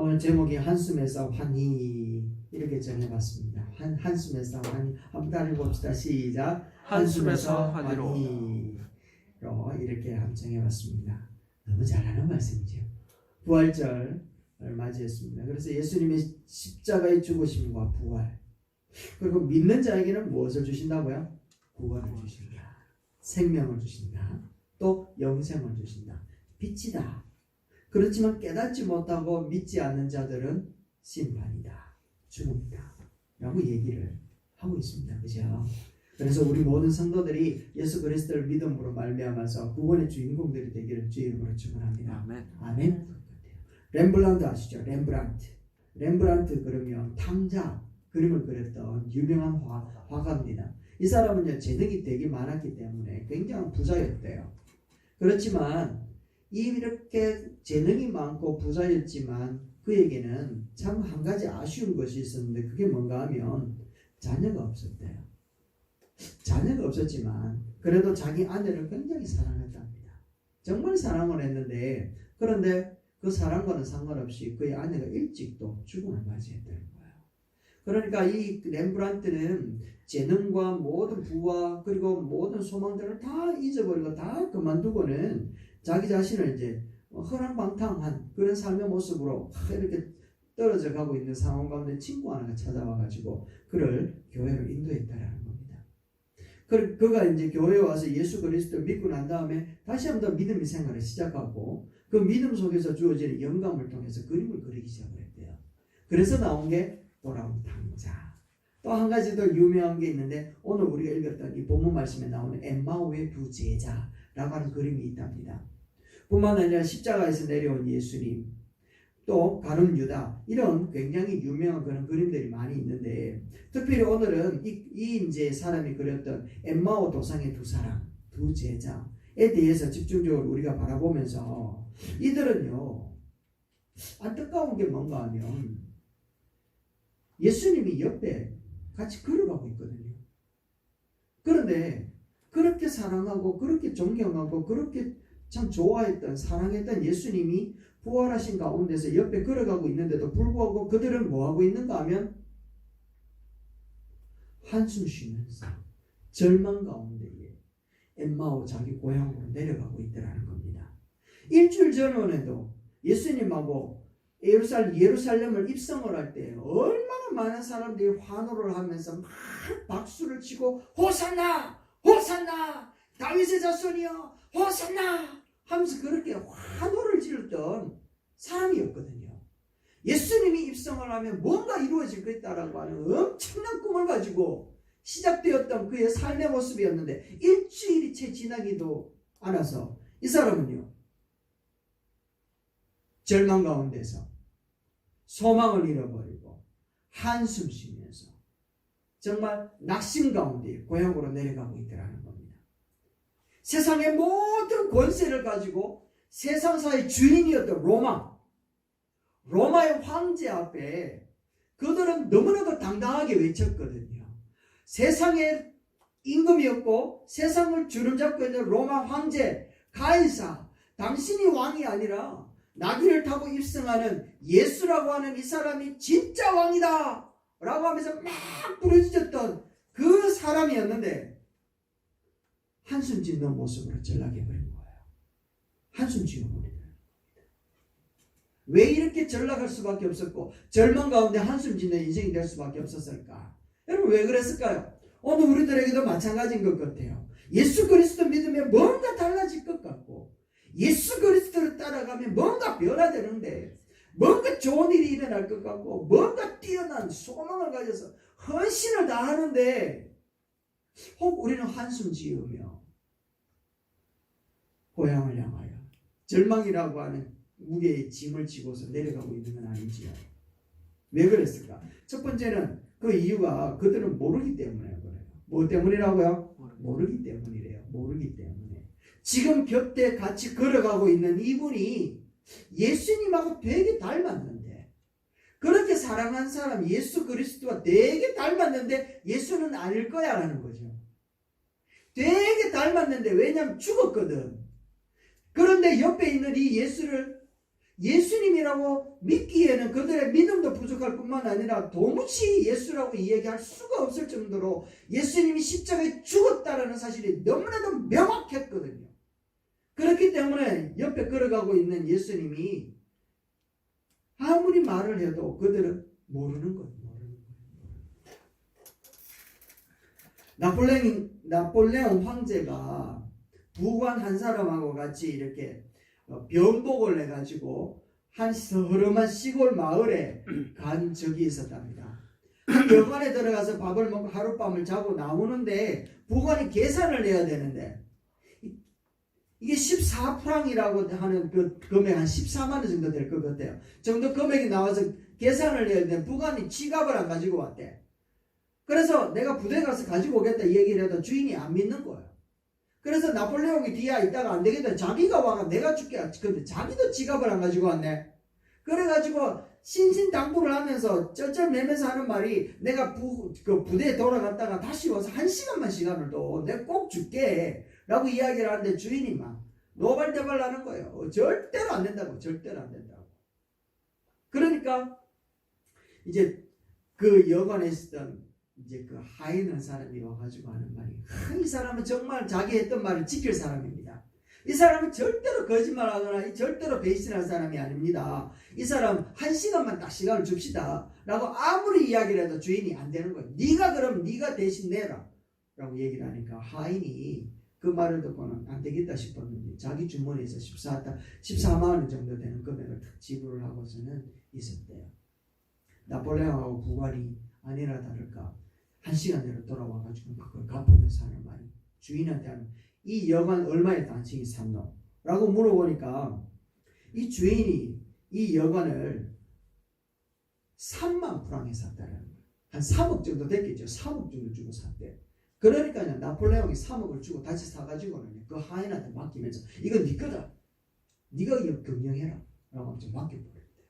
오늘 제목이 한숨에서 환희 이렇게 정해봤습니다. 한숨에서 환희. 한번 따라 봅시다. 시작. 한숨에서 환희로. 환희로 이렇게 한번 정해봤습니다. 너무 잘하는 말씀이죠. 부활절을 맞이했습니다. 그래서 예수님의 십자가의 죽으심과 부활, 그리고 믿는 자에게는 무엇을 주신다고요? 구원을 주신다. 생명을 주신다. 또 영생을 주신다. 빛이다. 그렇지만 깨닫지 못하고 믿지 않는 자들은 심판이다. 죽음이다. 라고 얘기를 하고 있습니다. 그죠? 그래서 우리 모든 성도들이 예수 그리스도를 믿음으로 말미암아서 구원의 주인공들이 되기를 주의 이름으로 축원합니다. 아멘. 아멘. 렘블란트 아시죠? 렘브란트 그러면 탕자 그림을 그렸던 유명한 화가입니다. 이 사람은 재능이 되게 많았기 때문에 굉장한 부자였대요. 그렇지만 이렇게 재능이 많고 부자였지만 그에게는 참 한 가지 아쉬운 것이 있었는데 그게 뭔가 하면 자녀가 없었대요. 자녀가 없었지만 그래도 자기 아내를 굉장히 사랑했답니다. 정말 사랑을 했는데 그런데 그 사랑과는 상관없이 그의 아내가 일찍 또 죽음을 맞이했다는 거예요. 그러니까 이 렘브란트는 재능과 모든 부와 그리고 모든 소망들을 다 잊어버리고 다 그만두고는 자기 자신을 이제 허랑방탕한 그런 삶의 모습으로 이렇게 떨어져 가고 있는 상황 가운데 친구 하나가 찾아와가지고 그를 교회로 인도했다라는 겁니다. 그가 이제 교회에 와서 예수 그리스도를 믿고 난 다음에 다시 한번 믿음의 생활을 시작하고 그 믿음 속에서 주어지는 영감을 통해서 그림을 그리기 시작을 했대요. 그래서 나온 게 돌아온 탕자. 또 한 가지 더 유명한 게 있는데 오늘 우리가 읽었던 이 본문 말씀에 나오는 엠마오의 두 제자라고 하는 그림이 있답니다. 뿐만 아니라 십자가에서 내려온 예수님, 또 가룟 유다, 이런 굉장히 유명한 그런 그림들이 많이 있는데 특별히 오늘은 이 이제 사람이 그렸던 엠마오 도상의 두 사람, 두 제자에 대해서 집중적으로 우리가 바라보면서 이들은요 안타까운 게 뭔가 하면 예수님이 옆에 같이 걸어가고 있거든요. 그런데 그렇게 사랑하고 그렇게 존경하고 그렇게 참 좋아했던 사랑했던 예수님이 부활하신 가운데서 옆에 걸어가고 있는데도 불구하고 그들은 뭐하고 있는가 하면 한숨 쉬면서 절망 가운데에 엠마오 자기 고향으로 내려가고 있더라는 겁니다. 일주일 전에도 예수님하고 예루살렘을 입성을 할 때 얼마나 많은 사람들이 환호를 하면서 막 박수를 치고 호산나! 호산나! 다윗의 자손이여! 호산나! 하면서 그렇게 환호를 지르던 사람이었거든요. 예수님이 입성을 하면 뭔가 이루어질 것이다라고 하는 엄청난 꿈을 가지고 시작되었던 그의 삶의 모습이었는데 일주일이 채 지나기도 않아서 이 사람은요 절망 가운데서 소망을 잃어버리고 한숨 쉬면서 정말 낙심 가운데 고향으로 내려가고 있더라는 겁니다. 세상의 모든 권세를 가지고 세상사의 주인이었던 로마의 황제 앞에 그들은 너무나도 당당하게 외쳤거든요. 세상의 임금이었고 세상을 주름잡고 있는 로마 황제 가이사, 당신이 왕이 아니라 나귀를 타고 입성하는 예수라고 하는 이 사람이 진짜 왕이다 라고 하면서 막 부르짖었던 그 사람이었는데 한숨 짓는 모습으로 전락해버린 거예요. 한숨 지어버리는 겁니다. 왜 이렇게 전락할 수밖에 없었고 절망 가운데 한숨 짓는 인생이 될 수밖에 없었을까? 여러분 왜 그랬을까요? 오늘 우리들에게도 마찬가지인 것 같아요. 예수 그리스도 믿으면 뭔가 달라질 것 같고 예수 그리스도를 따라가면 뭔가 변화되는데 뭔가 좋은 일이 일어날 것 같고 뭔가 뛰어난 소망을 가져서 헌신을 다하는데 혹 우리는 한숨 지으며 고향을 향하여 절망이라고 하는 무게의 짐을 지고서 내려가고 있는 건 아니지요. 왜 그랬을까? 첫 번째는 그 이유가 그들은 모르기 때문에 그래요. 뭐 때문이라고요? 모르기 때문이래요. 모르기 때문에. 지금 곁에 같이 걸어가고 있는 이분이 예수님하고 되게 닮았는데 그렇게 사랑한 사람 예수 그리스도와 되게 닮았는데 예수는 아닐 거야 라는 거죠. 되게 닮았는데 왜냐하면 죽었거든. 그런데 옆에 있는 이 예수를 예수님이라고 믿기에는 그들의 믿음도 부족할 뿐만 아니라 도무지 예수라고 이야기할 수가 없을 정도로 예수님이 십자가에 죽었다라는 사실이 너무나도 명확했거든요. 그렇기 때문에 옆에 걸어가고 있는 예수님이 아무리 말을 해도 그들은 모르는 거예요. 나폴레옹 황제가 부관 한 사람하고 같이 이렇게 변복을 해가지고 한 허름한 시골 마을에 간 적이 있었답니다. 그 여관에 들어가서 밥을 먹고 하룻밤을 자고 나오는데 부관이 계산을 해야 되는데 이게 14프랑이라고 하는 그 금액 한 14만 원 정도 될 것 같아요. 정도 금액이 나와서 계산을 해야 되는데 부관이 지갑을 안 가지고 왔대. 그래서 내가 부대 가서 가지고 오겠다 이 얘기를 해도 주인이 안 믿는 거예요. 그래서 나폴레옹이 뒤에 있다가 안 되겠다. 자기가 와가 내가 줄게. 근데 자기도 지갑을 안 가지고 왔네. 그래가지고 신신당부를 하면서 쩔쩔매면서 하는 말이 내가 그 부대에 돌아갔다가 다시 와서 1시간만 시간을 둬. 내가 꼭 줄게. 라고 이야기를 하는데 주인이 막 노발대발 하는 거예요. 절대로 안 된다고. 절대로 안 된다고. 그러니까 이제 그 여관에 있었던 이제 그 하인한 사람이 와가지고 하는 말이 이 사람은 정말 자기 했던 말을 지킬 사람입니다. 이 사람은 절대로 거짓말하거나 절대로 배신할 사람이 아닙니다. 이 사람 1시간만 딱 시간을 줍시다 라고 아무리 이야기를 해도 주인이 안 되는 거예요. 네가 그럼 네가 대신 내라 라고 얘기를 하니까 하인이 그 말을 듣고는 안 되겠다 싶었는데 자기 주머니에서 14만 원 정도 되는 금액을 딱 지불을 하고서는 있었대요. 나폴레옹하고 부관이 아니라 다를까 1시간 내로 돌아와가지고 그걸 갚으면서 하는 말이 주인한테 하는 이 여관 얼마에 당신이 샀노? 라고 물어보니까 이 주인이 이 여관을 3만 프랑에 샀다는 거예요. 한 3억 정도 됐겠죠. 3억 정도 주고 샀대. 그러니까 나폴레옹이 3억을 주고 다시 사가지고는 그 하인한테 맡기면서 이건 네 거다. 네가 이거 경영해라. 라고 좀 맡겨버렸대요.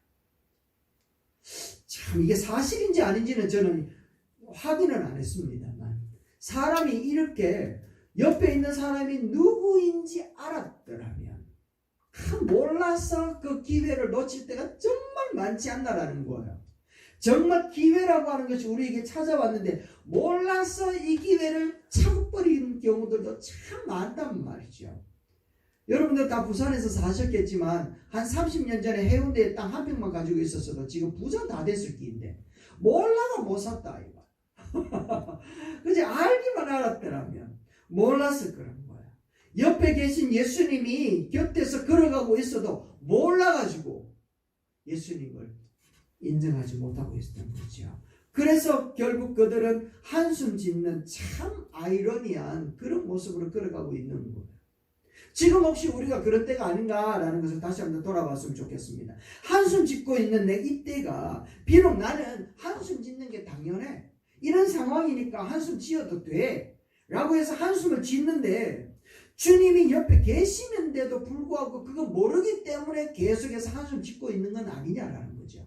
참 이게 사실인지 아닌지는 저는 확인을 안 했습니다만 사람이 이렇게 옆에 있는 사람이 누구인지 알았더라면 몰라서 그 기회를 놓칠 때가 정말 많지 않나라는 거예요. 정말 기회라고 하는 것이 우리에게 찾아왔는데 몰라서 이 기회를 차고버리는 경우들도 참 많단 말이죠. 여러분들 다 부산에서 사셨겠지만 한 30년 전에 해운대에 땅 한 평만 가지고 있었어도 지금 부자 다 됐을 끼인데 몰라도 못 샀다 이거. 그치? 알기만 알았더라면 몰라서 그런 거야. 옆에 계신 예수님이 곁에서 걸어가고 있어도 몰라가지고 예수님을 인정하지 못하고 있었던 거죠. 그래서 결국 그들은 한숨 짓는 참 아이러니한 그런 모습으로 걸어가고 있는 거예요. 지금 혹시 우리가 그런 때가 아닌가라는 것을 다시 한번 돌아봤으면 좋겠습니다. 한숨 짓고 있는 내 이때가 비록 나는 한숨 짓는 게 당연해. 이런 상황이니까 한숨 지어도 돼. 라고 해서 한숨을 짓는데 주님이 옆에 계시는데도 불구하고 그거 모르기 때문에 계속해서 한숨 짓고 있는 건 아니냐라는 거죠.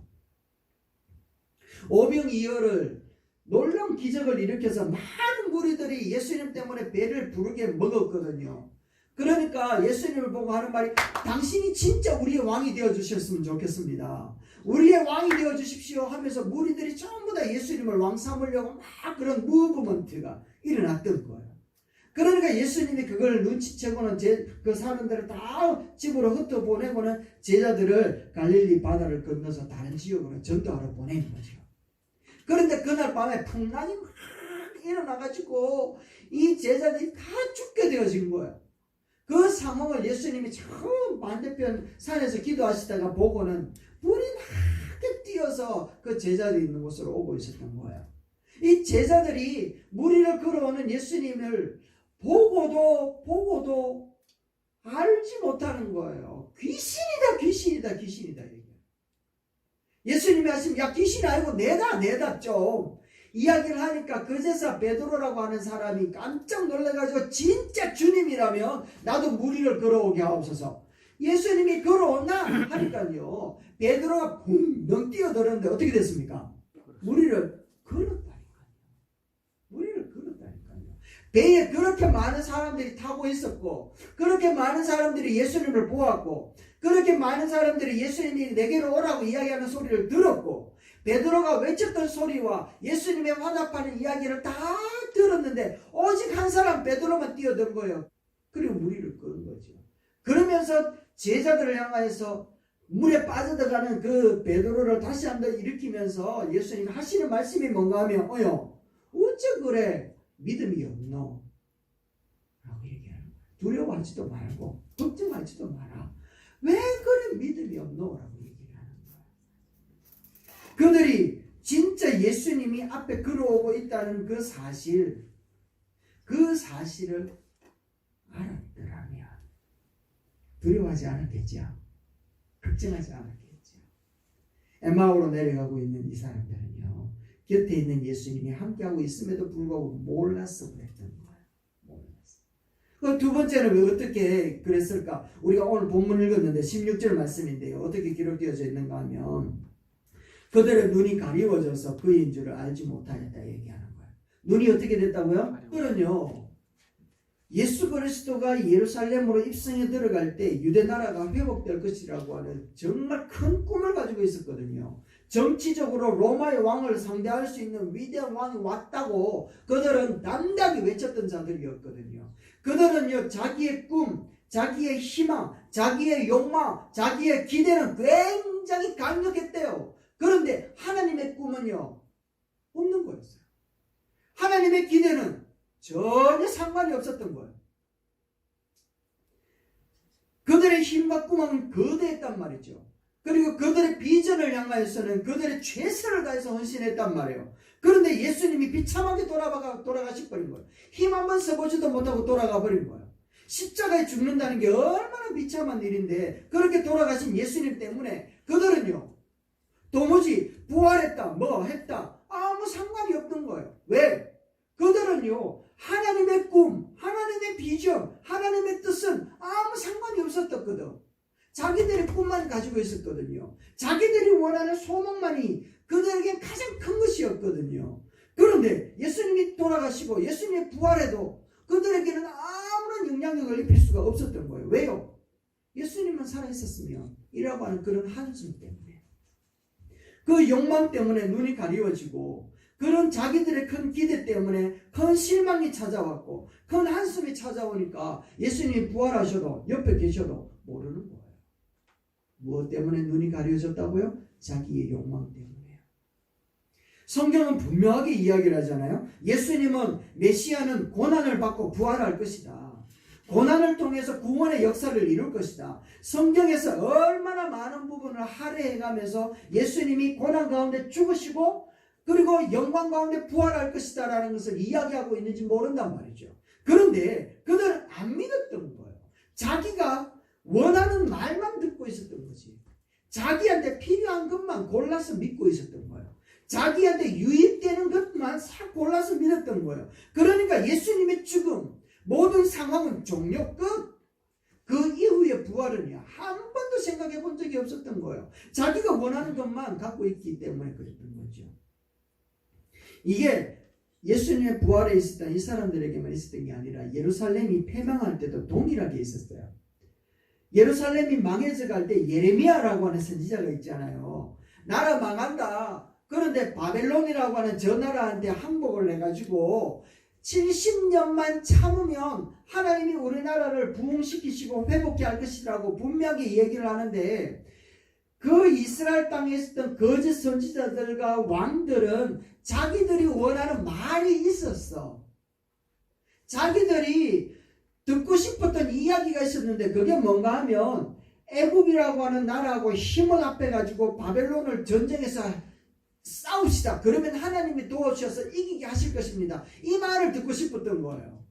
오병이어를 놀라운 기적을 일으켜서 많은 무리들이 예수님 때문에 배를 부르게 먹었거든요. 그러니까 예수님을 보고 하는 말이 당신이 진짜 우리의 왕이 되어주셨으면 좋겠습니다. 우리의 왕이 되어주십시오 하면서 무리들이 전부 다 예수님을 왕 삼으려고 막 그런 무브먼트가 일어났던 거예요. 그러니까 예수님이 그걸 눈치채고는 그 사람들을 다 집으로 흩어보내고는 제자들을 갈릴리 바다를 건너서 다른 지역으로 전도하러 보내는 거죠. 그런데 그날 밤에 풍랑이 막 일어나가지고 이 제자들이 다 죽게 되어진 거예요. 그 상황을 예수님이 처음 반대편 산에서 기도하시다가 보고는 불이 나게 뛰어서 그 제자들이 있는 곳으로 오고 있었던 거예요. 이 제자들이 무리를 걸어오는 예수님을 보고도 알지 못하는 거예요. 귀신이다. 예수님이 하시면 야 귀신이 아니고 내다 좀 이야기를 하니까 그제서 베드로라고 하는 사람이 깜짝 놀라가지고 진짜 주님이라면 나도 무리를 걸어오게 하옵소서. 예수님이 걸어오나 하니까요 베드로가 붕 뛰어들었는데 어떻게 됐습니까? 무리를 걸었다니까요. 배에 그렇게 많은 사람들이 타고 있었고, 그렇게 많은 사람들이 예수님을 보았고, 그렇게 많은 사람들이 예수님이 내게로 오라고 이야기하는 소리를 들었고, 베드로가 외쳤던 소리와 예수님의 화답하는 이야기를 다 들었는데 오직 한 사람 베드로만 뛰어든 거예요. 그리고 무리를 끄는 거죠. 그러면서 제자들을 향하여서 물에 빠져들어가는 그 베드로를 다시 한번 일으키면서 예수님이 하시는 말씀이 뭔가 하면 어째 그래 믿음이 없노? 라고 얘기하는 거예요. 두려워하지도 말고 걱정하지도 마라. 왜 그래 믿음이 없노? 라고 얘기를 하는 거예요. 그들이 진짜 예수님이 앞에 걸어오고 있다는 그 사실을 알았더라면 두려워하지 않았겠죠. 걱정하지 않았겠죠. 엠마오로 내려가고 있는 이 사람들은요, 곁에 있는 예수님이 함께하고 있음에도 불구하고 몰랐어 그랬던 거예요. 몰랐어. 두 번째는 왜 어떻게 그랬을까? 우리가 오늘 본문 읽었는데 16절 말씀인데요. 어떻게 기록되어져 있는가 하면 그들의 눈이 가리워져서 그인 줄을 알지 못하였다 얘기하는 거예요. 눈이 어떻게 됐다고요? 그는요, 예수 그리스도가 예루살렘으로 입성해 들어갈 때 유대 나라가 회복될 것이라고 하는 정말 큰 꿈을 가지고 있었거든요. 정치적으로 로마의 왕을 상대할 수 있는 위대한 왕이 왔다고 그들은 담대하게 외쳤던 자들이었거든요. 그들은요, 자기의 꿈, 자기의 희망, 자기의 욕망, 자기의 기대는 굉장히 강력했대요. 그런데 하나님의 꿈은요, 없는 거였어요. 하나님의 기대는 전혀 상관이 없었던 거예요. 그들의 힘과 꿈은 거대했단 말이죠. 그리고 그들의 비전을 향하여서는 그들의 최선을 다해서 헌신했단 말이에요. 그런데 예수님이 비참하게 돌아가시 버린 거예요. 힘 한번 써보지도 못하고 돌아가 버린 거예요. 십자가에 죽는다는 게 얼마나 비참한 일인데 그렇게 돌아가신 예수님 때문에 그들은요, 도무지 부활했다 뭐 했다 아무 상관이 없던 거예요. 왜? 그들은요, 하나님의 꿈, 하나님의 비전, 하나님의 뜻은 아무 상관이 없었거든. 자기들의 꿈만 가지고 있었거든요. 자기들이 원하는 소망만이 그들에게 가장 큰 것이었거든요. 그런데 예수님이 돌아가시고 예수님의 부활에도 그들에게는 아무런 영향력을 입힐 수가 없었던 거예요. 왜요? 예수님만 살아있었으면 이라고 하는 그런 한숨 때문에, 그 욕망 때문에 눈이 가리워지고 그런 자기들의 큰 기대 때문에 큰 실망이 찾아왔고 큰 한숨이 찾아오니까 예수님이 부활하셔도 옆에 계셔도 모르는 거예요. 무엇 때문에 눈이 가려졌다고요? 자기의 욕망 때문에요. 성경은 분명하게 이야기를 하잖아요. 예수님은 메시아는 고난을 받고 부활할 것이다. 고난을 통해서 구원의 역사를 이룰 것이다. 성경에서 얼마나 많은 부분을 할애해가면서 예수님이 고난 가운데 죽으시고 그리고 영광 가운데 부활할 것이다 라는 것을 이야기하고 있는지 모른단 말이죠. 그런데 그들은 안 믿었던 거예요. 자기가 원하는 말만 듣고 있었던 거지. 자기한테 필요한 것만 골라서 믿고 있었던 거예요. 자기한테 유입되는 것만 싹 골라서 믿었던 거예요. 그러니까 예수님의 죽음, 모든 상황은 종료 끝. 그 이후의 부활은 한 번도 생각해 본 적이 없었던 거예요. 자기가 원하는 것만 갖고 있기 때문에 그랬던 거죠. 이게 예수님의 부활에 있었던 이 사람들에게만 있었던 게 아니라 예루살렘이 패망할 때도 동일하게 있었어요. 예루살렘이 망해져 갈 때 예레미야라고 하는 선지자가 있잖아요. 나라 망한다. 그런데 바벨론이라고 하는 저 나라한테 항복을 해가지고 70년만 참으면 하나님이 우리나라를 부흥시키시고 회복케 할 것이라고 분명히 얘기를 하는데, 그 이스라엘 땅에 있었던 거짓 선지자들과 왕들은 자기들이 원하는 말이 있었어. 자기들이 듣고 싶었던 이야기가 있었는데 그게 뭔가 하면 애굽이라고 하는 나라하고 힘을 합해가지고 바벨론을 전쟁에서 싸웁시다. 그러면 하나님이 도와주셔서 이기게 하실 것입니다. 이 말을 듣고 싶었던 거예요.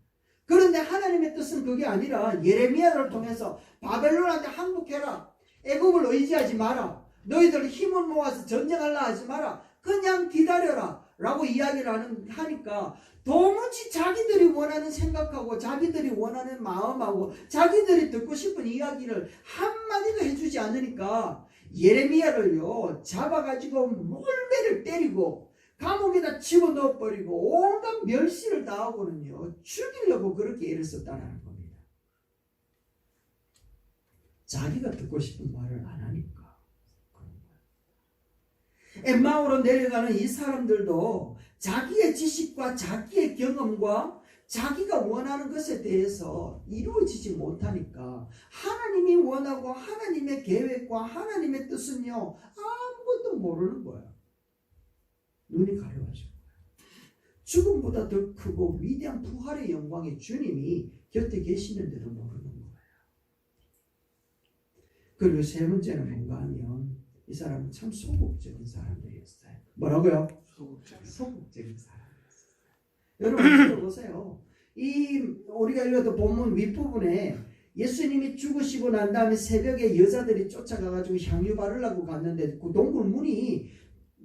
그런데 하나님의 뜻은 그게 아니라 예레미야를 통해서 바벨론한테 항복해라. 애굽을 의지하지 마라. 너희들 힘을 모아서 전쟁하려 하지 마라. 그냥 기다려라 라고 이야기를 하니까 도무지 자기들이 원하는 생각하고 자기들이 원하는 마음하고 자기들이 듣고 싶은 이야기를 한마디도 해주지 않으니까 예레미야를요 잡아가지고 몰매를 때리고 감옥에다 집어넣어버리고 온갖 멸시를 당하고는요 죽이려고 그렇게 애를 썼다는 겁니다. 자기가 듣고 싶은 말을 안 하니까 그런 거예요. 엠마오로 내려가는 이 사람들도 자기의 지식과 자기의 경험과 자기가 원하는 것에 대해서 이루어지지 못하니까 하나님이 원하고 하나님의 계획과 하나님의 뜻은요 아무것도 모르는 거예요. 눈이 가려워지고 죽음보다 더 크고 위대한 부활의 영광의 주님이 곁에 계시는데도 모르는 거예요. 그리고 세 번째는 뭔가 하면 이 사람은 참 소극적인 사람들이었어요. 뭐라고요? 소극적인 사람이었어요. 여러분 들어보세요. 우리가 읽었던 본문 윗부분에 예수님이 죽으시고 난 다음에 새벽에 여자들이 쫓아가가지고 향유 바르려고 갔는데 그 동굴 문이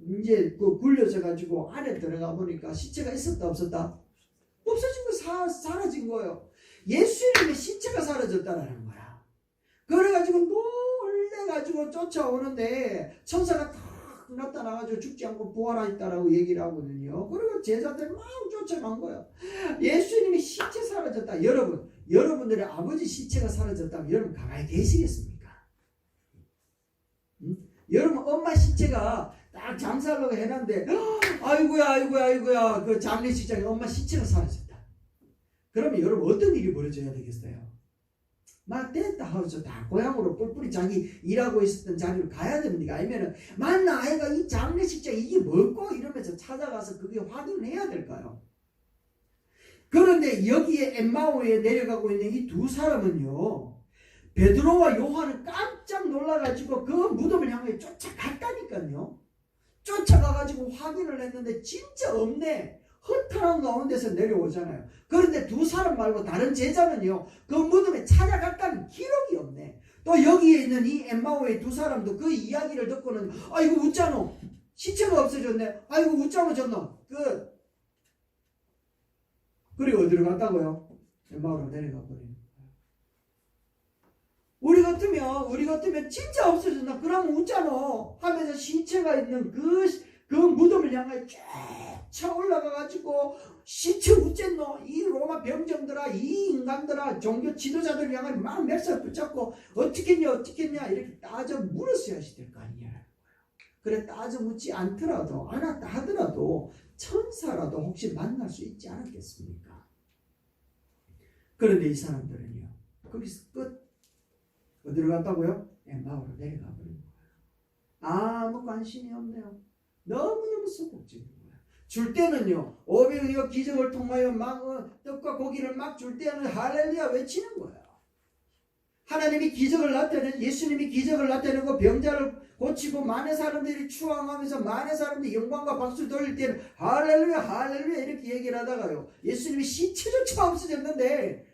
이제 굴려져 가지고 안에 들어가 보니까 시체가 있었다 없었다? 없어진 거 사라진 거예요. 예수님의 시체가 사라졌다라는 거야. 그래가지고 놀래가지고 쫓아오는데 천사가 탁 나타나가지고 죽지 않고 부활하였다라고 얘기를 하거든요. 그리고 제자들 막 쫓아간 거예요. 예수님이 시체 사라졌다. 여러분들의 아버지 시체가 사라졌다면 여러분 가만히 계시겠습니까? 응? 여러분 엄마 시체가 딱 장사하려고 해놨는데 아이고야 그 장례식장에 엄마 시체가 사라졌다. 그러면 여러분 어떤 일이 벌어져야 되겠어요? 막 됐다 하고서 다 고향으로 뿔뿔이 자기 일하고 있었던 자리로 가야 됩니까? 아니면은 만나 아이가 이 장례식장 이게 뭘까? 이러면서 찾아가서 그게 확인을 해야 될까요? 그런데 여기에 엠마오에 내려가고 있는 이 두 사람은요 베드로와 요한은 깜짝 놀라가지고 그 무덤을 향해 쫓아갔다니까요. 쫓아가가지고 확인을 했는데 진짜 없네. 허탈한 가운데서 내려오잖아요. 그런데 두 사람 말고 다른 제자는요 그 무덤에 찾아갔다는 기록이 없네. 또 여기에 있는 이 엠마오의 두 사람도 그 이야기를 듣고는 아이고 웃자노 시체가 없어졌네. 아이고 웃자노 졌노. 그리고 어디로 갔다고요? 엠마오로 내려가 버리는 거예요. 우리 같으면 진짜 없어졌나? 그러면 웃자노 하면서 시체가 있는 그 무덤을 향해 쭉 차 올라가가지고 시체 우쨌노 이 로마 병정들아 이 인간들아 종교 지도자들 향해 막 멱살 붙잡고 어떻겠냐 이렇게 따져 물었어야 될 거 아니냐. 그래 따져 묻지 않더라도 않았다 하더라도 천사라도 혹시 만날 수 있지 않았겠습니까? 그런데 이 사람들은요 거기서 끝 어디로 갔다고요? 엠마오로 내려가 버린 거예요. 아무 관심이 없네요. 너무너무 소극적인 거예요. 줄 때는요 오병이어 기적을 통하여 막 떡과 고기를 막 줄 때는 할렐루야 외치는 거예요. 하나님이 기적을 나타내는 예수님이 기적을 나타내고 병자를 고치고 많은 사람들이 추앙하면서 많은 사람들이 영광과 박수 돌릴 때는 할렐루야 할렐루야 이렇게 얘기를 하다가요 예수님이 시체조차 없어졌는데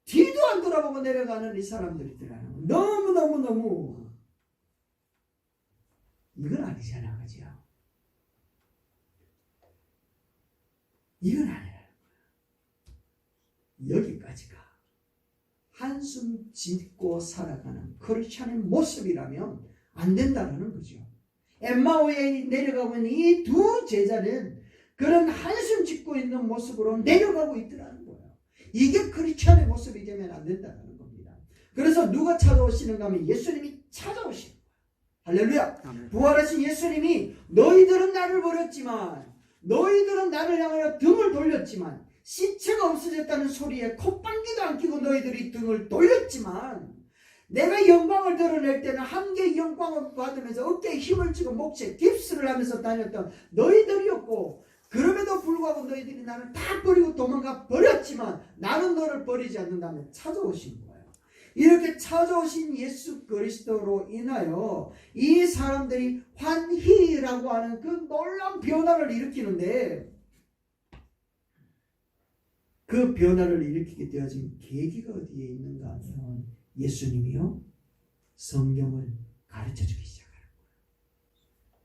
뒤도 안 돌아보고 내려가는 이 사람들이더라고요. 너무 이건 아니잖아, 그죠? 이건 아니라는 거야. 여기까지가 한숨 짓고 살아가는 크리스찬의 모습이라면 안 된다는 거죠. 엠마오에 내려가고 있는 이 두 제자는 그런 한숨 짓고 있는 모습으로 내려가고 있더라는 거예요. 이게 크리스찬의 모습이 되면 안 된다는 겁니다. 그래서 누가 찾아오시는가 하면 예수님이 찾아오시는 거예요. 할렐루야. 아멘. 부활하신 예수님이 너희들은 나를 버렸지만 너희들은 나를 향하여 등을 돌렸지만 시체가 없어졌다는 소리에 콧방귀도 안 끼고 너희들이 등을 돌렸지만 내가 영광을 드러낼 때는 한계의 영광을 받으면서 어깨에 힘을 쥐고 목에 깁스를 하면서 다녔던 너희들이었고 그럼에도 불구하고 너희들이 나를 다 버리고 도망가 버렸지만 나는 너를 버리지 않는다며 찾아오신 거예요. 이렇게 찾아오신 예수 그리스도로 인하여 이 사람들이 환희라고 하는 그 놀라운 변화를 일으키는데 그 변화를 일으키게 되어진 계기가 어디에 있는가 하면 예수님이요 성경을 가르쳐주기 시작하는 거예요.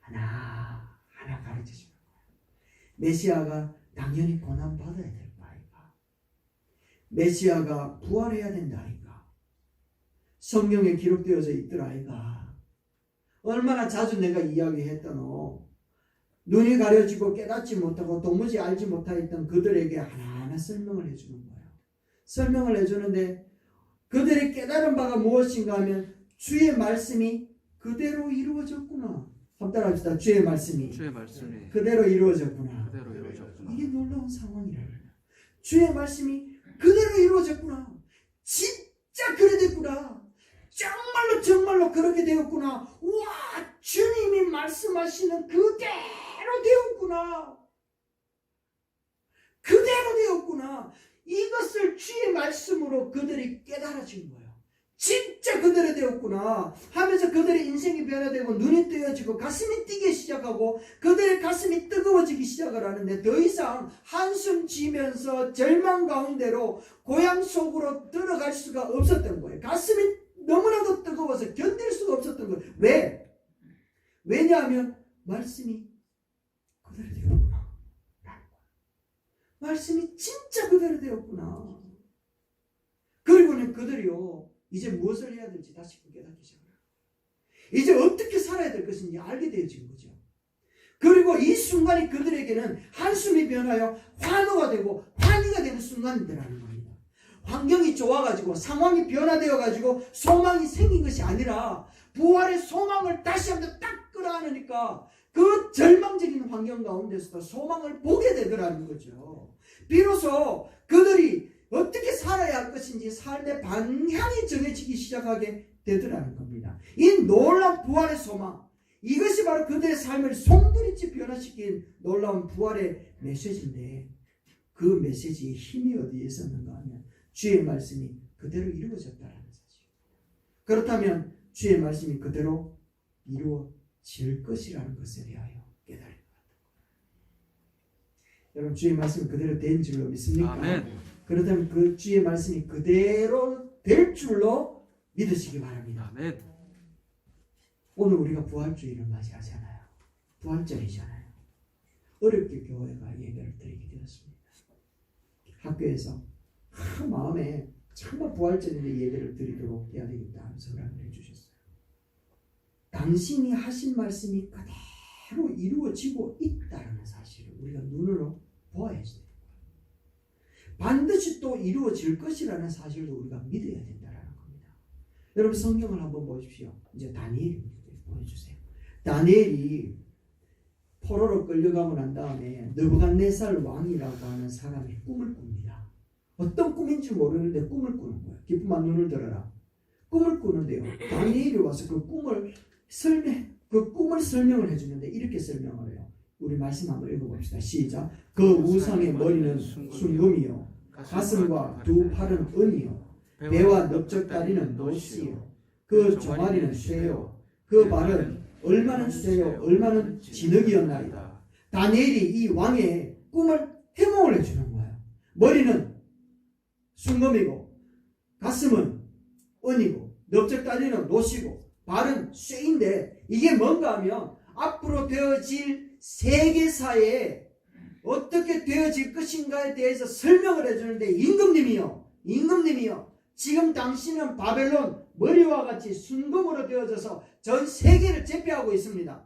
하나하나 가르쳐주는 거예요. 메시아가 당연히 고난받아야 될 아이가 메시아가 부활해야 된다 아이가 성경에 기록되어져 있더라 아이가 얼마나 자주 내가 이야기했더노 눈이 가려지고 깨닫지 못하고 도무지 알지 못하였던 그들에게 하나하나 설명을 해주는 거예요. 설명을 해주는데 그들이 깨달은 바가 무엇인가 하면 주의 말씀이 그대로 이루어졌구나. 한번 따라합시다. 주의 말씀이 그대로 이루어졌구나. 이게 놀라운 상황이라는 거예요. 주의 말씀이 그대로 이루어졌구나. 진짜 그래 됐구나. 정말로 그렇게 되었구나. 와, 주님이 말씀하시는 그대로 되었구나. 그대로 되었구나. 이것을 주의 말씀으로 그들이 깨달아진 거예요. 진짜 그대로 되었구나 하면서 그들의 인생이 변화되고 눈이 뜨여지고 가슴이 뛰기 시작하고 그들의 가슴이 뜨거워지기 시작을 하는데 더 이상 한숨 쉬면서 절망 가운데로 고향 속으로 들어갈 수가 없었던 거예요. 가슴이 너무나도 뜨거워서 견딜 수가 없었던 거예요. 왜? 왜냐하면 말씀이 그대로 되었구나. 말씀이 진짜 그대로 되었구나. 그리고는 그들이요 이제 무엇을 해야 될지 다시 깨닫기 시작합니다. 이제 어떻게 살아야 될 것인지 알게 되어진 거죠. 그리고 이 순간이 그들에게는 한숨이 변하여 환호가 되고 환희가 되는 순간이라는 겁니다. 환경이 좋아가지고 상황이 변화되어가지고 소망이 생긴 것이 아니라 부활의 소망을 다시 한번 딱 끌어안으니까 그 절망적인 환경 가운데서도 소망을 보게 되더라는 거죠. 비로소 그들이 어떻게 살아야 할 것인지 삶의 방향이 정해지기 시작하게 되더라는 겁니다. 이 놀라운 부활의 소망, 이것이 바로 그들의 삶을 송두리째 변화시킨 놀라운 부활의 메시지인데 그 메시지의 힘이 어디에 있었는가 하면 주의 말씀이 그대로 이루어졌다는 사실. 그렇다면 주의 말씀이 그대로 이루어질 것이라는 것에 대하여 깨달은 것 같아요. 여러분 주의 말씀이 그대로 된 줄로 믿습니까? 아멘. 그렇다면 그 주의 말씀이 그대로 될 줄로 믿으시기 바랍니다. 아멘. 오늘 우리가 부활주의를 맞이하잖아요. 부활절이잖아요. 어렵게 교회가 예배를 드리게 되었습니다. 학교에서 마음에 정말 부활절인데 예배를 드리도록 해야 되겠다 하면서 허락을 해주셨어요. 당신이 하신 말씀이 그대로 이루어지고 있다는 사실을 우리가 눈으로 보아야지. 반드시 또 이루어질 것이라는 사실도 우리가 믿어야 된다는 겁니다. 여러분 성경을 한번 보십시오. 이제 다니엘입니다. 보여주세요. 다니엘이 포로로 끌려가고 난 다음에 느부갓네살 왕이라고 하는 사람이 꿈을 꿉니다. 어떤 꿈인지 모르는데 꿈을 꾸는 거예요. 기쁨아 눈을 들어라. 꿈을 꾸는데요. 다니엘이 와서 그 꿈을 설명을 해주는데 이렇게 설명을 해요. 우리 말씀 한번 읽어봅시다. 시작. 그 우상의 머리는 순금이요 가슴과 두 팔은 은이요 배와 넓적다리는 노시요 그 종아리는 쇠요 그 발은 얼마는 쇠요 얼마는 진흙이었나이다. 다니엘이 이 왕의 꿈을 해몽을 해주는 거예요. 머리는 순금이고 가슴은 은이고 넓적다리는 노시고 발은 쇠인데 이게 뭔가 하면 앞으로 되어질 세계사에 어떻게 되어질 것인가에 대해서 설명을 해주는데 임금님이요 지금 당신은 바벨론 머리와 같이 순금으로 되어져서 전 세계를 제패하고 있습니다.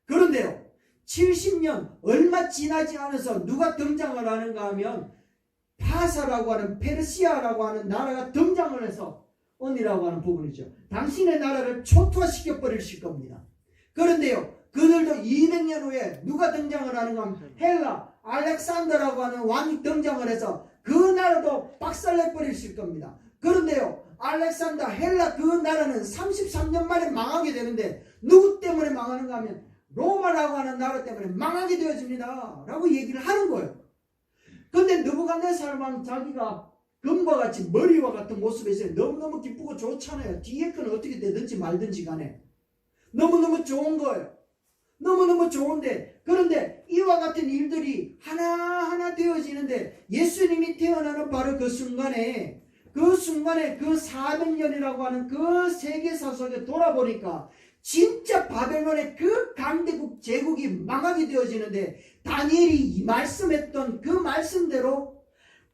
그런데요 70년 얼마 지나지 않아서 누가 등장을 하는가 하면 파사라고 하는 페르시아라고 하는 나라가 등장을 해서 언이라고 하는 부분이죠. 당신의 나라를 초토화시켜 버리실 겁니다. 그런데요 그들도 200년 후에 누가 등장을 하는가 하면 헬라 알렉산더라고 하는 왕이 등장을 해서 그 나라도 박살내버리실 겁니다. 그런데요 알렉산더 헬라 그 나라는 33년 만에 망하게 되는데 누구 때문에 망하는가 하면 로마라고 하는 나라 때문에 망하게 되어집니다 라고 얘기를 하는 거예요. 그런데 느부갓네살 왕 자기가 금과 같이 머리와 같은 모습에 있어요. 너무너무 기쁘고 좋잖아요. 뒤에 건 어떻게 되든지 말든지 간에 너무너무 좋은 거예요. 너무너무 좋은데 그런데 이와 같은 일들이 하나하나 되어지는데 예수님이 태어나는 바로 그 순간에 그 400년이라고 하는 그 세계사 속에 돌아보니까 진짜 바벨론의 그 강대국 제국이 망하게 되어지는데 다니엘이 말씀했던 그 말씀대로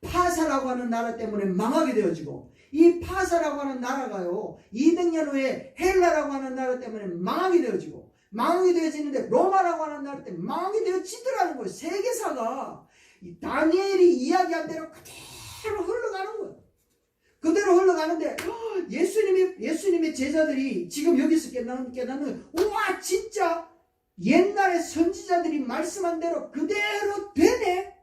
파사라고 하는 나라 때문에 망하게 되어지고 이 파사라고 하는 나라가요 200년 후에 헬라라고 하는 나라 때문에 망하게 되어지고 망하게 되어지는데 로마라고 하는 나라 때 망하게 되어지더라는 거예요. 세계사가 이 다니엘이 이야기한 대로 그대로 흘러가는 거예요. 그대로 흘러가는데 예수님의 제자들이 지금 여기서 깨닫는 우와 진짜 옛날에 선지자들이 말씀한 대로 그대로 되네,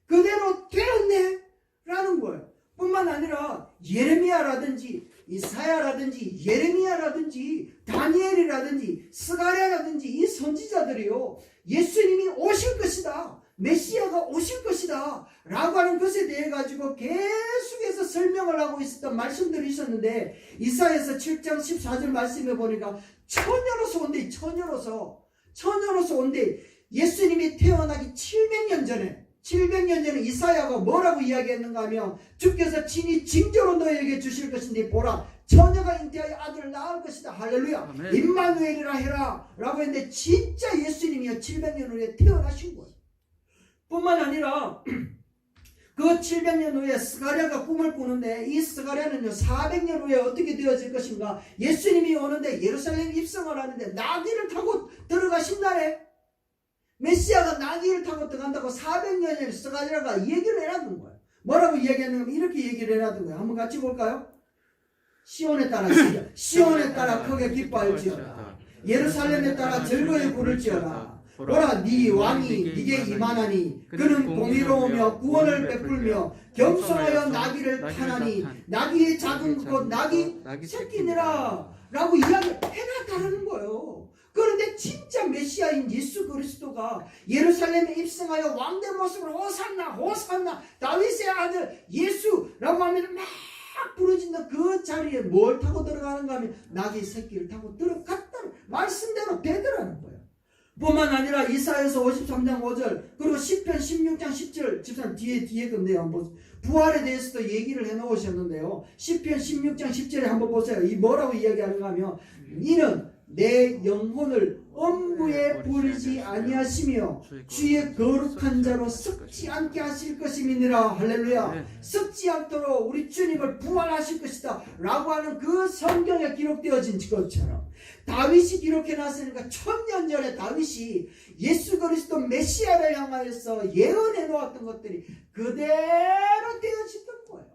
그대로 되었네 라는 거예요. 뿐만 아니라 예레미야라든지 이사야라든지 예레미야라든지 다니엘이라든지 스가랴라든지 이 선지자들이요 예수님이 오실 것이다, 메시아가 오실 것이다 라고 하는 것에 대해 가지고 계속해서 설명을 하고 있었던 말씀들이 있었는데, 이사야서 7장 14절 말씀에 보니까 처녀로서 온대. 처녀로서 온대. 예수님이 태어나기 700년 전에 이사야가 뭐라고 이야기했는가 하면, 주께서 친히 징조로 너에게 주실 것인데 보라 처녀가 잉태하여 아들을 낳을 것이다. 할렐루야. 아멘. 임마누엘이라 해라 라고 했는데 진짜 예수님이요 700년 후에 태어나신 거예요. 뿐만 아니라 그 700년 후에 스가랴가 꿈을 꾸는데, 이 스가랴는요 400년 후에 어떻게 되어질 것인가, 예수님이 오는데 예루살렘 입성을 하는데 나귀를 타고 들어가신다네. 메시아가 나귀를 타고 들어간다고 400년을 스가랴가 얘기를 해놨던 거예요. 뭐라고 이야기했는가, 이렇게 얘기를 해놨던 거예요. 한번 같이 볼까요? 시온에 따라 크게 기뻐할지어다. 예루살렘에 따라 즐거이 부를지어다. 보라 네 왕이 네게 임하나니 그는 공의로우며 구원을 베풀며 겸손하여 나귀를 타나니 나귀의 작은 것 나귀 새끼니라 라고 이야기를 해놨다는 거예요. 그런데 진짜 메시아인 예수 그리스도가 예루살렘에 입성하여 왕된 모습으로 호산나 호산나 다윗의 아들 예수라고 하면 막 부르짖는 그 자리에 뭘 타고 들어가는가 하면 나귀 새끼를 타고 들어갔다는 말씀대로 되더라는 거예요. 뿐만 아니라 이사야서 53장 5절 그리고 시편 16장 10절, 집사님 뒤에 건데요. 한번 부활에 대해서도 얘기를 해놓으셨는데요. 시편 16장 10절에 한번 보세요. 이 뭐라고 이야기하는가 하면, 이는 내 영혼을 엄부에 부르지 아니하시며 주의 거룩한 자로 썩지 않게 하실 것임이니라. 할렐루야. 썩지 않도록 우리 주님을 부활하실 것이다 라고 하는 그 성경에 기록되어진 것처럼 다윗이 기록해놨으니까 1000년 전에 다윗이 예수 그리스도 메시아를 향하여서 예언해 놓았던 것들이 그대로 되어지던 거예요.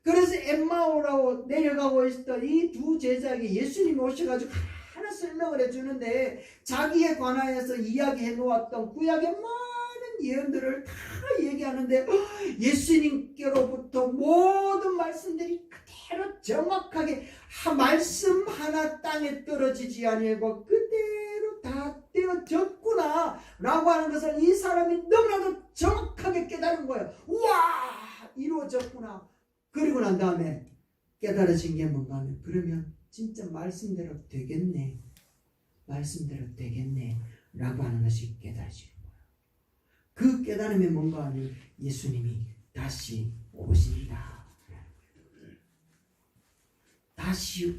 그래서 엠마오라고 내려가고 있었던 이 두 제자에게 예수님이 오셔가지고 하나 설명을 해주는데, 자기에 관하여서 이야기해 놓았던 구약의 많은 예언들을 다 얘기하는데 예수님께로부터 모든 말씀들이 그대로 정확하게 말씀 하나 땅에 떨어지지 아니하고 그대로 다 되어졌구나 라고 하는 것을 이 사람이 너무나도 정확하게 깨달은 거예요. 우와 이루어졌구나. 그리고 난 다음에 깨달아진 게 뭔가 하면, 그러면 진짜 말씀대로 되겠네 라고 하는 것이 깨달아지는 거예요. 그 깨달음이 뭔가 하면 예수님이 다시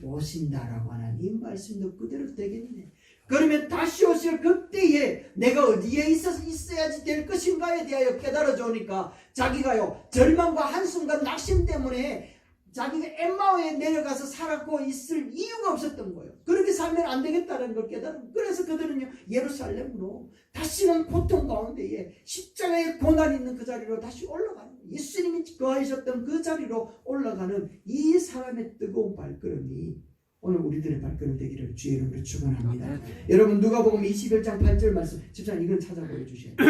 오신다라고 하는 이 말씀도 그대로 되겠네. 그러면 다시 오실 그때에 내가 어디에 있어야지 될 것인가에 대하여 깨달아 주니까, 자기가요 절망과 한숨과 낙심 때문에 자기가 엠마오에 내려가서 살았고 있을 이유가 없었던 거예요. 그렇게 살면 안 되겠다는 걸 깨달은. 그래서 그들은요 예루살렘으로 다시는 고통 가운데에 십자가의 고난이 있는 그 자리로 다시 올라가는 거예요. 예수님이 거하셨던 그 자리로 올라가는 이 사람의 뜨거운 발걸음이 오늘 우리들의 발걸음 되기를 주의 이름으로 축원합니다. 여러분 누가복음 21장 8절 말씀, 집사님 이건 찾아 보여주셔야 돼요.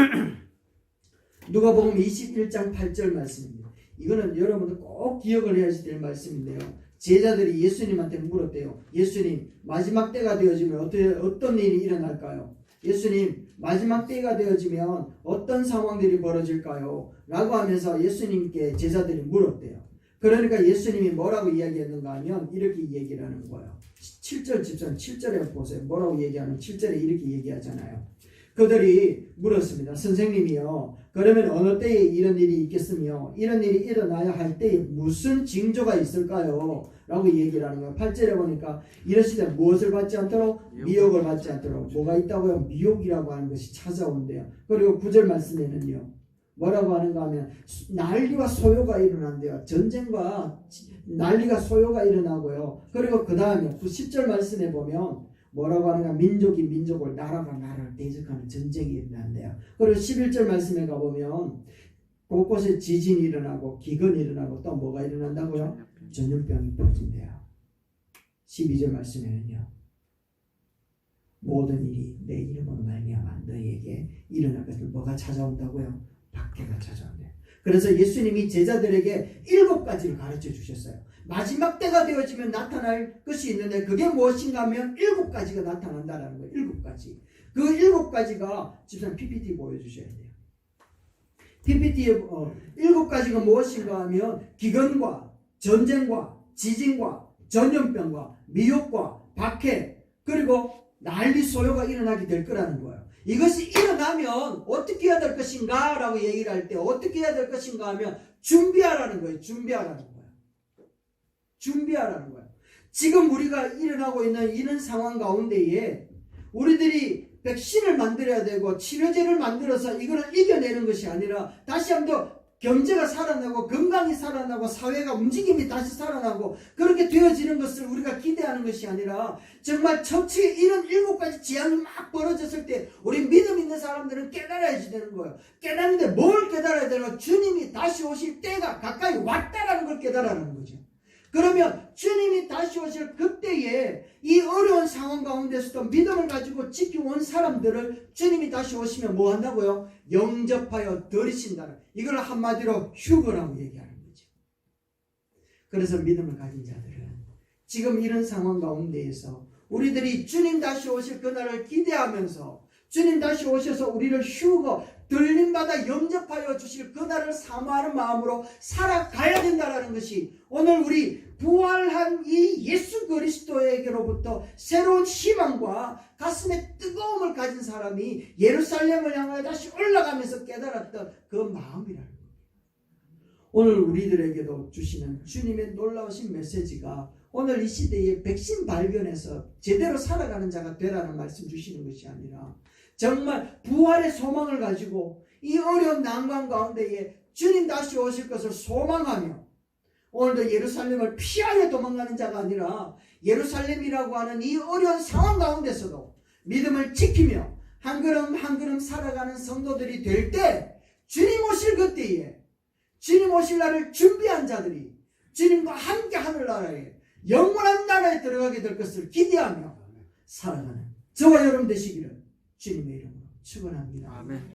누가복음 21장 8절 말씀입니다. 이거는 여러분들 꼭 기억을 해야지 될 말씀인데요. 제자들이 예수님한테 물었대요. 예수님 마지막 때가 되어지면 어떤 일이 일어날까요? 예수님 마지막 때가 되어지면 어떤 상황들이 벌어질까요? 라고 하면서 예수님께 제자들이 물었대요. 그러니까 예수님이 뭐라고 이야기했는가 하면 이렇게 얘기를 하는 거예요. 7절 집사님 7절에 보세요. 뭐라고 얘기하는 7절에 이렇게 얘기하잖아요. 그들이 물었습니다. 선생님이요, 그러면 어느 때에 이런 일이 있겠으며 이런 일이 일어나야 할 때에 무슨 징조가 있을까요? 라고 얘기를 하는 거예요. 8절에 보니까 이러시되 무엇을 받지 않도록? 미혹을 받지 않도록. 뭐가 있다고요? 미혹이라고 하는 것이 찾아온대요. 그리고 9절 말씀에는요 뭐라고 하는가 하면 난리와 소요가 일어난대요. 전쟁과 난리가 소요가 일어나고요. 그리고 그 다음에 10절 말씀에 보면 뭐라고 하느냐, 민족이 민족을, 나라가 나라를 대적하는 전쟁이 일어난대요. 그리고 11절 말씀에 가보면 곳곳에 지진이 일어나고 기근이 일어나고 또 뭐가 일어난다고요? 전염병이 퍼진대요. 12절 말씀에는요, 모든 일이 내 이름으로 말미암아 너희에게 일어날 것을 뭐가 찾아온다고요? 박해가 찾아온대요. 그래서 예수님이 제자들에게 7가지를 가르쳐 주셨어요. 마지막 때가 되어지면 나타날 것이 있는데 그게 무엇인가 하면 7가지가 나타난다는 거예요. 7가지. 그 7가지가 집사님 PPT 보여주셔야 돼요. PPT에 7가지가 무엇인가 하면 기근과 전쟁과 지진과 전염병과 미혹과 박해 그리고 난리 소요가 일어나게 될 거라는 거예요. 이것이 일어나면 어떻게 해야 될 것인가 라고 얘기를 할 때 어떻게 해야 될 것인가 하면 준비하라는 거예요. 준비하라는 거예요. 지금 우리가 일어나고 있는 이런 상황 가운데에 우리들이 백신을 만들어야 되고 치료제를 만들어서 이거를 이겨내는 것이 아니라 다시 한번 경제가 살아나고 건강이 살아나고 사회가 움직임이 다시 살아나고 그렇게 되어지는 것을 우리가 기대하는 것이 아니라 정말 처치에 이런 7가지 재앙이 막 벌어졌을 때 우리 믿음 있는 사람들은 깨달아야지 되는 거예요. 깨닫는데 뭘 깨달아야 되나? 주님이 다시 오실 때가 가까이 왔다라는 걸 깨달아는 거죠. 그러면 주님이 다시 오실 그때에 이 어려운 상황 가운데서도 믿음을 가지고 지켜온 사람들을 주님이 다시 오시면 뭐 한다고요? 영접하여 들이신다는, 이걸 한마디로 휴거라고 얘기하는 거죠. 그래서 믿음을 가진 자들은 지금 이런 상황 가운데에서 우리들이 주님 다시 오실 그날을 기대하면서 주님 다시 오셔서 우리를 휴거, 들림받아 영접하여 주실 그날을 사모하는 마음으로 살아가야 된다는 것이 오늘 우리 부활한 이 예수 그리스도에게로부터 새로운 희망과 가슴에 뜨거움을 가진 사람이 예루살렘을 향하여 다시 올라가면서 깨달았던 그 마음이라는 겁니다. 오늘 우리들에게도 주시는 주님의 놀라우신 메시지가 오늘 이 시대에 백신 발견해서 제대로 살아가는 자가 되라는 말씀 주시는 것이 아니라 정말 부활의 소망을 가지고 이 어려운 난관 가운데에 주님 다시 오실 것을 소망하며 오늘도 예루살렘을 피하여 도망가는 자가 아니라 예루살렘이라고 하는 이 어려운 상황 가운데서도 믿음을 지키며 한 걸음 한 걸음 살아가는 성도들이 될 때 주님 오실 그때에 주님 오실 날을 준비한 자들이 주님과 함께 하늘나라에 영원한 나라에 들어가게 될 것을 기대하며 살아가는 저와 여러분 되시기를 주님의 이름으로 축원합니다. 아멘.